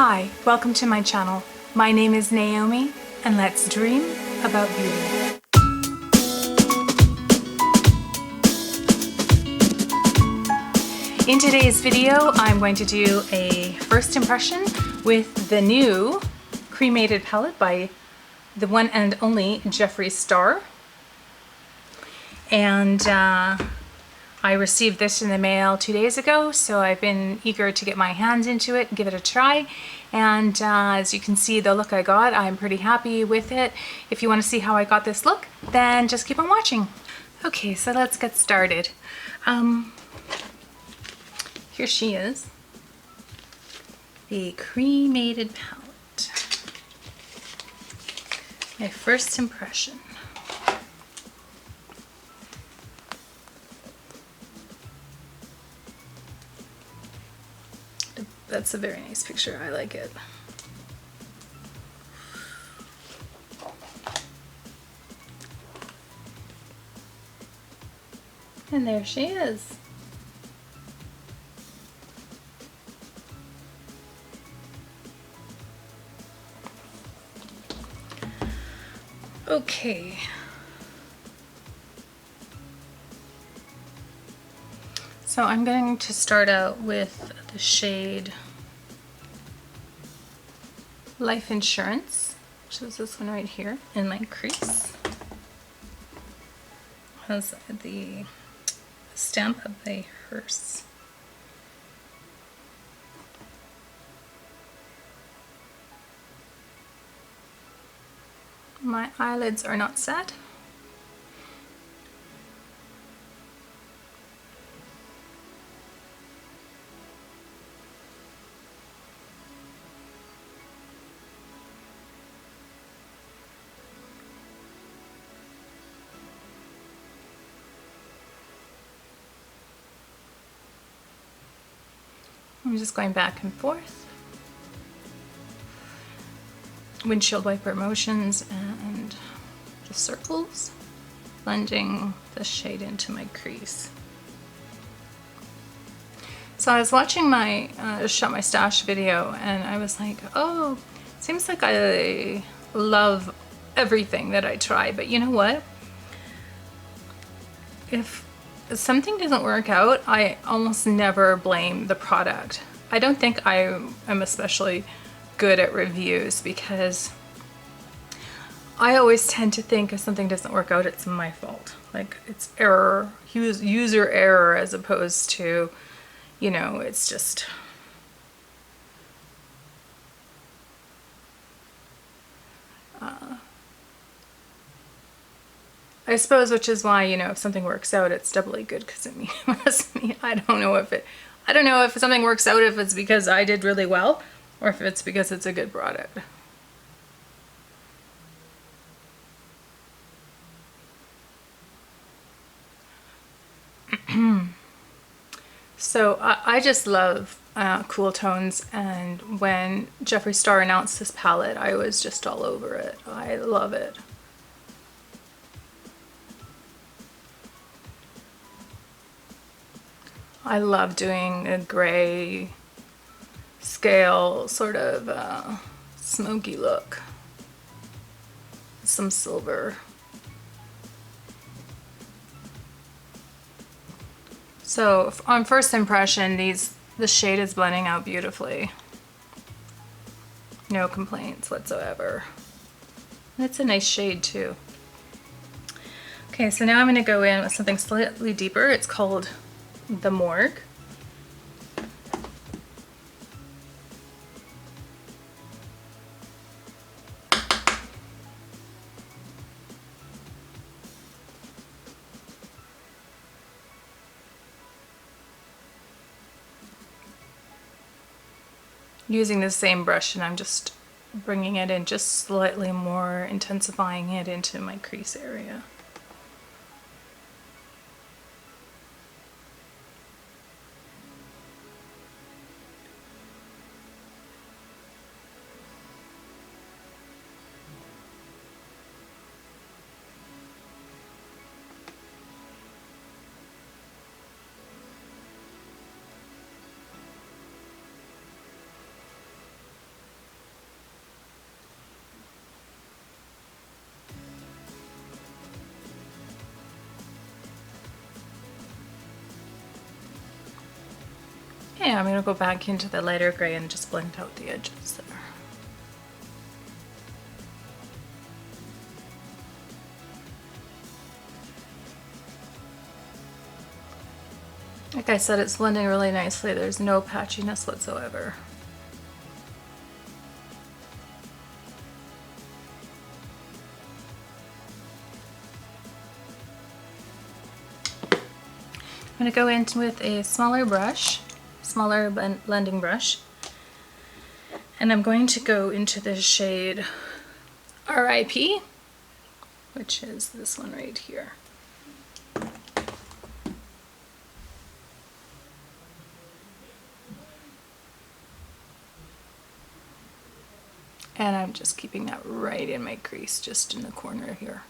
Hi, welcome to my channel. My name is Naomi, and let's dream about beauty. In today's video, I'm going to do a first impression with the new Cremated palette by the one and only Jeffree Star. And I received this in the mail 2 days ago, so I've been eager to get my hands into it and give it a try. And as you can see, the look I got, I'm pretty happy with it. If you want to see how I got this look, then just keep on watching. Okay, so let's get started. Here she is, the Cremated palette. My first impression. That's a very nice picture. I like it. And there she is. Okay. So I'm going to start out with the shade Life Insurance, which is this one right here in my crease. Has the stamp of the hearse. My eyelids are not set. I'm just going back and forth. Windshield wiper motions and the circles, blending the shade into my crease. So I was watching my Shop My Stash video and I was like, oh, seems like I love everything that I try, but you know what? If something doesn't work out, I almost never blame the product. I don't think I am especially good at reviews because I always tend to think if something doesn't work out, it's my fault. Like it's error, user error, as opposed to, you know, it's just... I suppose, which is why, you know, if something works out, it's doubly good because it means me. I don't know if something works out if it's because I did really well or if it's because it's a good product. So I just love cool tones, and when Jeffree Star announced this palette, I was just all over it. I love it. I love doing a gray scale sort of smoky look. Some silver. So on first impression, the shade is blending out beautifully. No complaints whatsoever. And it's a nice shade too. Okay, so now I'm going to go in with something slightly deeper. It's called The Morgue. Using the same brush, and I'm just bringing it in just slightly more, intensifying it into my crease area. Okay, I'm going to go back into the lighter gray and just blend out the edges there. Like I said, it's blending really nicely. There's no patchiness whatsoever. I'm going to go in with a smaller brush, smaller blending brush, and I'm going to go into the shade RIP, which is this one right here. And I'm just keeping that right in my crease, just in the corner here.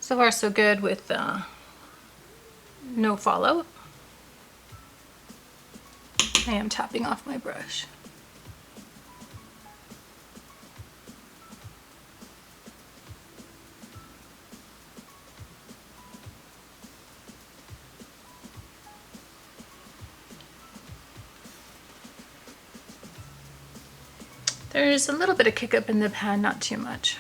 So far so good with no fallout. I am tapping off my brush. There's a little bit of kick up in the pan, not too much.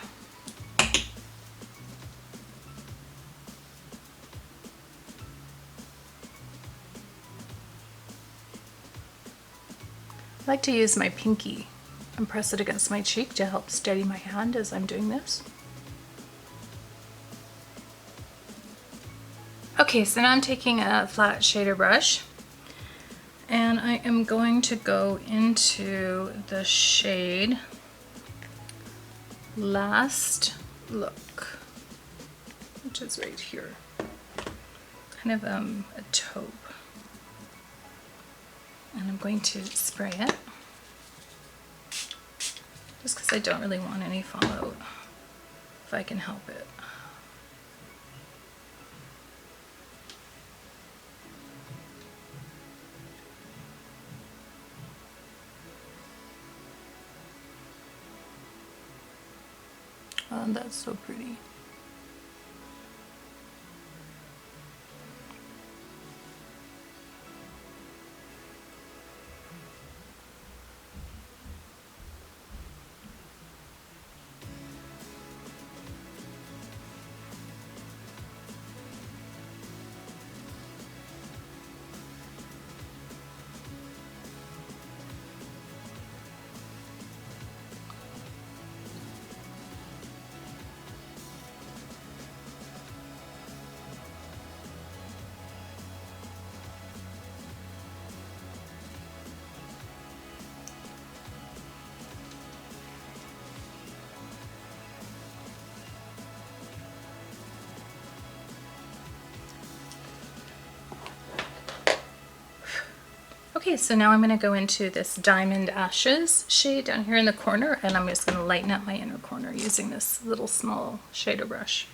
I like to use my pinky and press it against my cheek to help steady my hand as I'm doing this. Okay, so now I'm taking a flat shader brush and I am going to go into the shade Last Look, which is right here. Kind of a taupe. And I'm going to spray it, just because I don't really want any fallout, if I can help it. Oh, that's so pretty. Okay, so now I'm going to go into this Diamond Ashes shade down here in the corner, and I'm just going to lighten up my inner corner using this little small shader brush.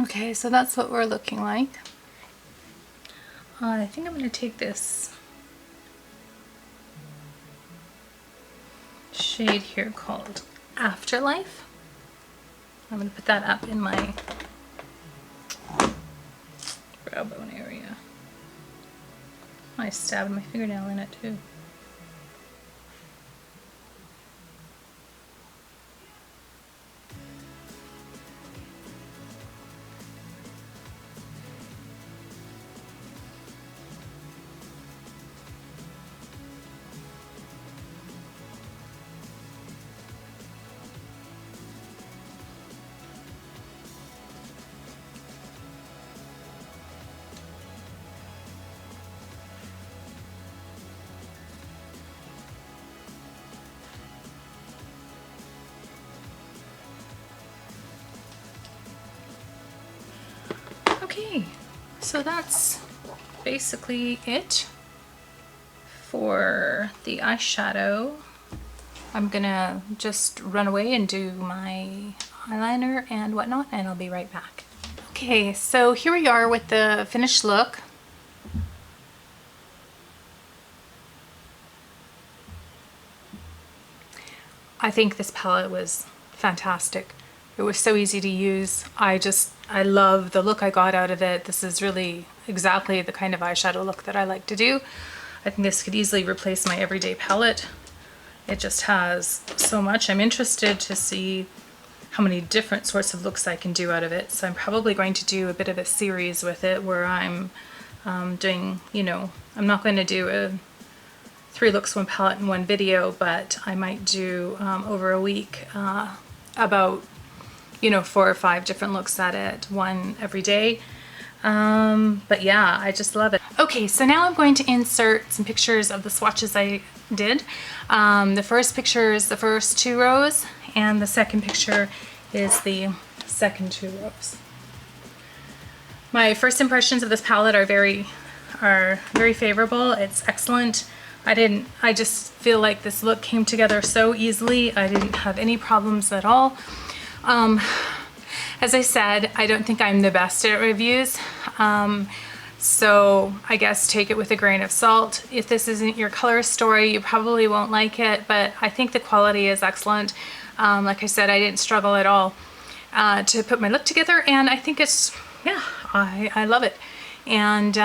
Okay, so that's what we're looking like. I think I'm going to take this shade here called Afterlife. I'm going to put that up in my brow bone area. I stabbed my fingernail in it too. Okay, so that's basically it for the eyeshadow. I'm gonna just run away and do my eyeliner and whatnot, and I'll be right back. Okay, so here we are with the finished look. I think this palette was fantastic. It was so easy to use. I love the look I got out of it. This is really exactly the kind of eyeshadow look that I like to do. I think this could easily replace my everyday palette. It just has so much. I'm interested to see how many different sorts of looks I can do out of it. So I'm probably going to do a bit of a series with it where I'm doing, you know, I'm not going to do a 3 looks, 1 palette in 1 video, but I might do over a week about, you know, 4 or 5 different looks at it, 1 every day. But yeah, I just love it. Okay, so now I'm going to insert some pictures of the swatches I did. The first picture is the first 2 rows, and the second picture is the second 2 rows. My first impressions of this palette are very favorable. It's excellent. I just feel like this look came together so easily. I didn't have any problems at all. As I said, I don't think I'm the best at reviews. So I guess take it with a grain of salt. If this isn't your color story, you probably won't like it, but I think the quality is excellent. Like I said, I didn't struggle at all to put my look together, and I think it's, yeah, I love it. And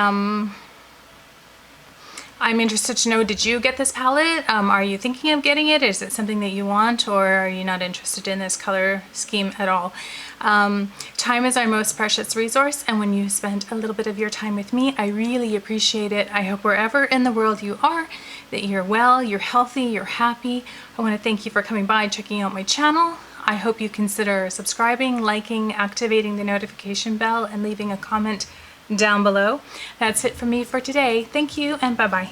I'm interested to know, did you get this palette? Are you thinking of getting it? Is it something that you want, or are you not interested in this color scheme at all? Time is our most precious resource, and when you spend a little bit of your time with me, I really appreciate it. I hope wherever in the world you are, that you're well, you're healthy, you're happy. I want to thank you for coming by and checking out my channel. I hope you consider subscribing, liking, activating the notification bell, and leaving a comment down below. That's it from me for today. Thank you, and bye-bye.